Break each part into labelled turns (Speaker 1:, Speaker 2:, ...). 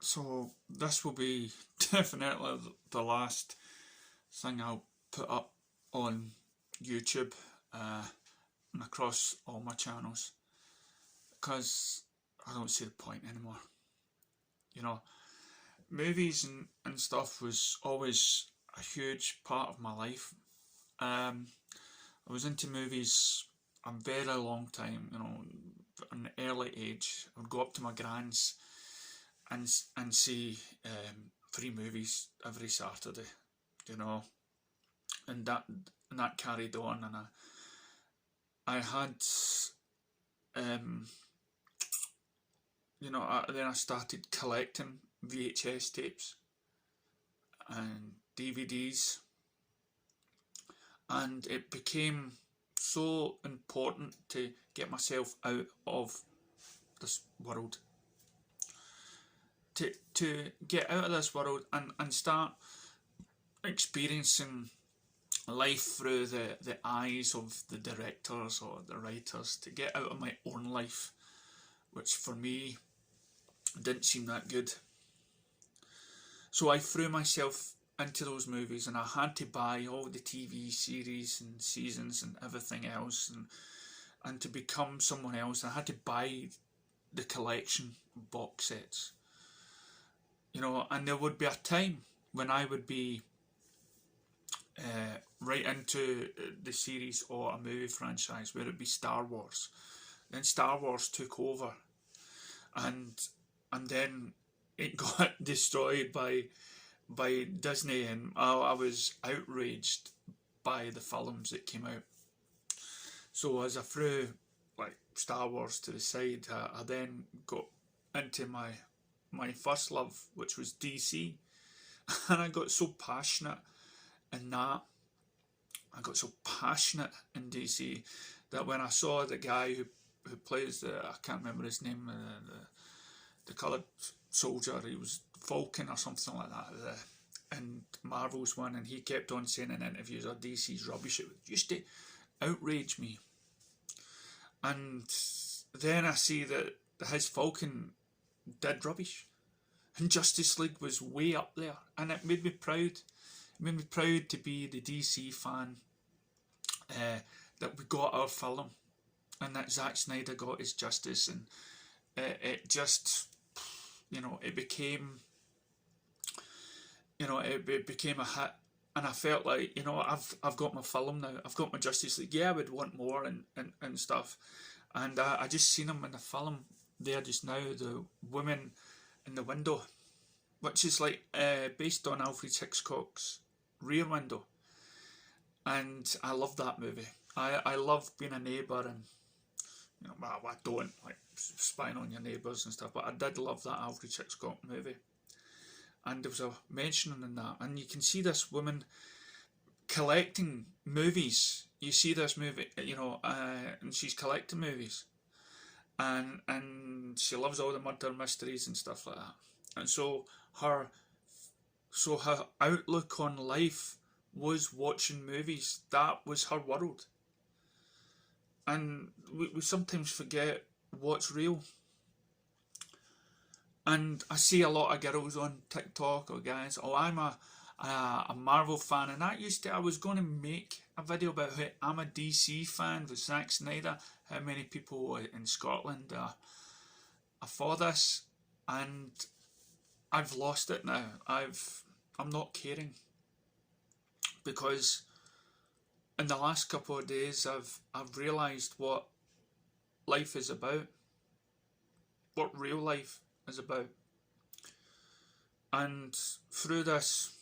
Speaker 1: So this will be definitely the last thing I'll put up on YouTube and across all my channels, because I don't see the point anymore. You know, movies and stuff was always a huge part of my life. I was into movies a very long time, at an early age. I would go up to my grand's and see 3 movies every Saturday, you know, and that carried on, and I had um, then I started collecting VHS tapes and DVDs, and it became so important to get myself out of this world, to get out of this world and start experiencing life through the eyes of the directors or the writers, to get out of my own life, which for me didn't seem that good. So I threw myself into those movies, and I had to buy all the TV series and seasons and everything else, and to become someone else I had to buy the collection box sets, and there would be a time when I would be right into the series or a movie franchise, where it'd be Star Wars. Then Star Wars took over, and then it got destroyed by Disney, and I was outraged by the films that came out. So as I threw like Star Wars to the side, I then got into my first love, which was DC, and I got so passionate in that. I got so passionate in DC that when I saw the guy who plays I can't remember his name, the coloured soldier, he was Falcon or something like that, and Marvel's one, and he kept on saying in interviews, "Oh, DC's rubbish." It used to outrage me. And then I see that his Falcon did rubbish, and Justice League was way up there, and it made me proud. It made me proud to be the DC fan, that we got our film, and that Zack Snyder got his justice, and it just, it became, it became a hit, and I felt like, I've got my film now, I've got my Justice League. Yeah, I would want more and stuff, and I just seen him in the film there just now, the woman in the window, which is like based on Alfred Hitchcock's Rear Window, and I love that movie. I love being a neighbour, and well, I don't like spying on your neighbours and stuff, but I did love that Alfred Hitchcock movie, and there was a mention in that, and you can see this woman collecting movies. You see this movie, and she's collecting movies, and she loves all the murder mysteries and stuff like that, and so her outlook on life was watching movies. That was her world, and we sometimes forget what's real. And I see a lot of girls on TikTok or guys, "Oh, I'm a Marvel fan," and I was going to make a video about how I'm a DC fan with Zack Snyder, how many people in Scotland are for this, and I've lost it now. I'm not caring, because in the last couple of days I've realised what life is about, what real life is about. And through this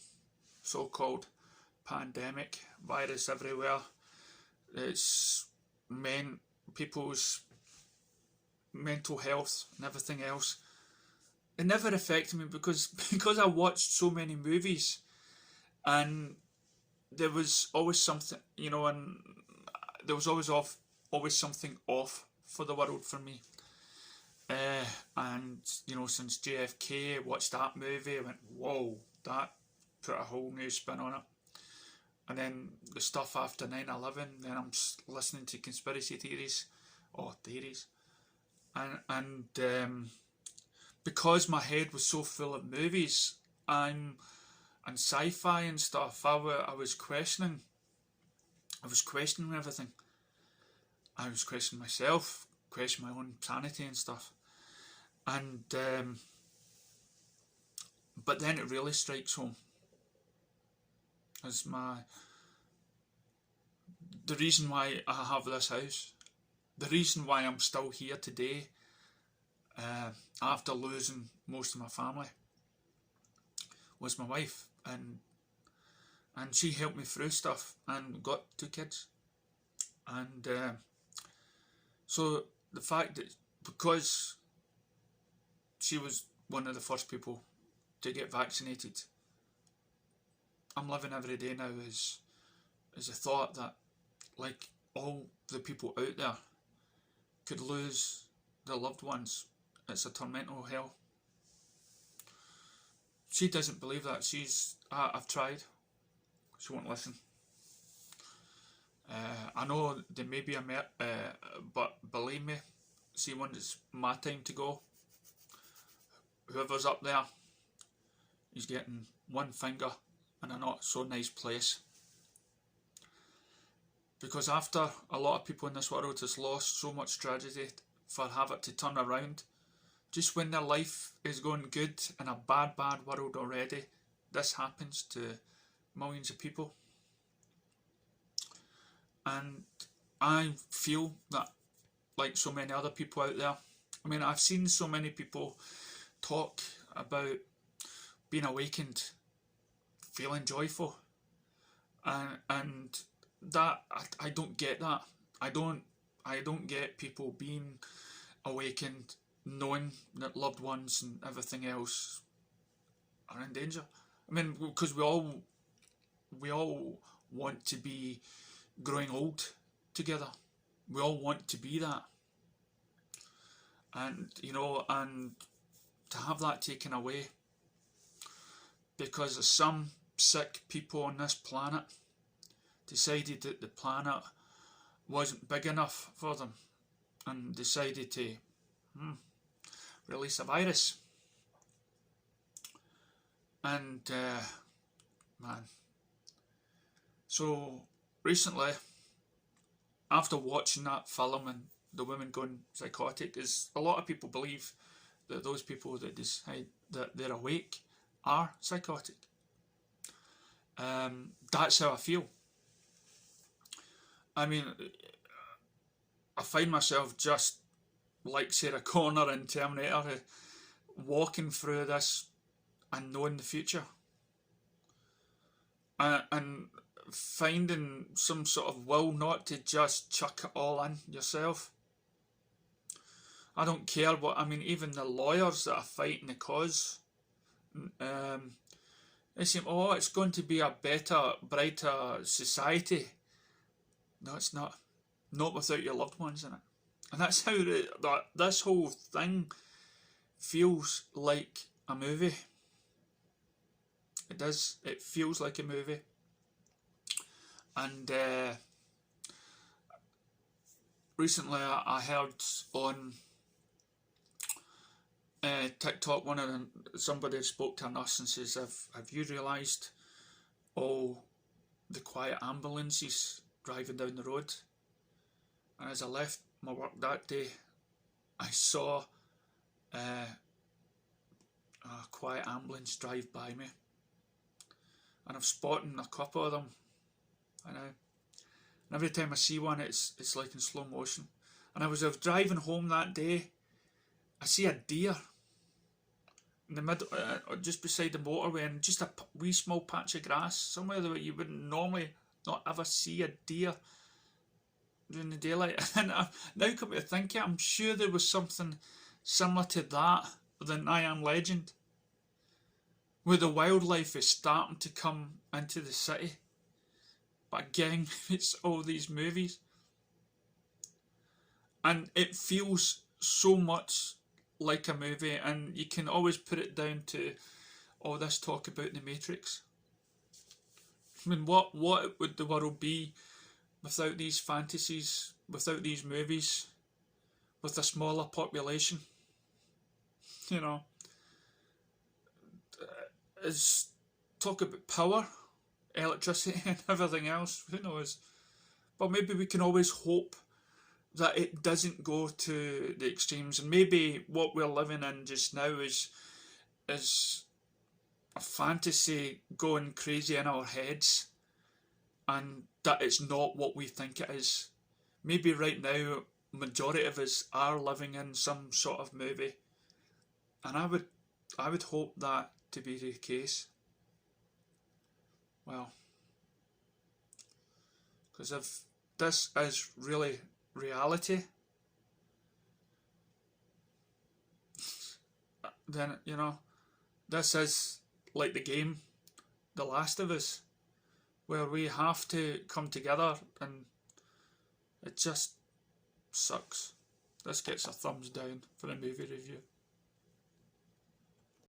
Speaker 1: so-called pandemic, virus everywhere, it's meant people's mental health and everything else. It never affected me because I watched so many movies, and there was always something, and there was always something off for the world for me. And since JFK, I watched that movie, I went, whoa, that put a whole new spin on it. And then the stuff after 9/11, then I'm listening to conspiracy theories, and because my head was so full of movies and sci-fi and stuff, I was questioning. I was questioning everything. I was questioning myself, questioning my own sanity and stuff. And but then it really strikes home. As the reason why I have this house, the reason why I'm still here today, after losing most of my family, was my wife, and she helped me through stuff and got 2 kids. And so the fact that because she was one of the first people to get vaccinated, I'm living every day now as a thought that, like all the people out there could lose their loved ones, it's a tormental hell. She doesn't believe that. I've tried. She won't listen. I know there may be but believe me, see, when it's my time to go, whoever's up there, he's getting one finger in a not so nice place. Because after a lot of people in this world has lost so much tragedy for have it to turn around, just when their life is going good in a bad world already, this happens to millions of people. And I feel that, like so many other people out there, I mean, I've seen so many people talk about being awakened, feeling joyful, and that I don't get that. I don't get people being awakened, knowing that loved ones and everything else are in danger. I mean, because we all want to be growing old together. We all want to be that, and and to have that taken away because of some sick people on this planet decided that the planet wasn't big enough for them and decided to release a virus. And man, so recently, after watching that film and the women going psychotic, is a lot of people believe that those people that decide that they're awake are psychotic. That's how I feel. I mean, I find myself just like Sarah Connor in Terminator, walking through this and knowing the future, and finding some sort of will not to just chuck it all in yourself. I don't care what, I mean, even the lawyers that are fighting the cause, they say, oh, it's going to be a better, brighter society. No, it's not. Not without your loved ones in it. And that's how this whole thing feels like a movie. It does. It feels like a movie. And recently I heard on TikTok, somebody spoke to a nurse and says, have you realised all the quiet ambulances driving down the road? And as I left my work that day, I saw a quiet ambulance drive by me, and I've spotted a couple of them. I know. And every time I see one, it's like in slow motion. And I was driving home that day, I see a deer in the middle, just beside the motorway, and just a wee small patch of grass, somewhere that you wouldn't normally not ever see a deer during the daylight. And now come to think it, I'm sure there was something similar to that than I Am Legend, where the wildlife is starting to come into the city. But again, it's all these movies. And it feels so much like a movie, and you can always put it down to all this talk about the Matrix. I mean, what would the world be without these fantasies, without these movies, with a smaller population? You know, is talk about power, electricity, and everything else. Who knows? But maybe we can always hope that it doesn't go to the extremes, and maybe what we're living in just now is a fantasy going crazy in our heads, and that it's not what we think it is. Maybe right now, majority of us are living in some sort of movie, and I would hope that to be the case. Well, because if this is really reality, then this is like the game The Last of Us, where we have to come together, and it just sucks. This gets a thumbs down for a movie review.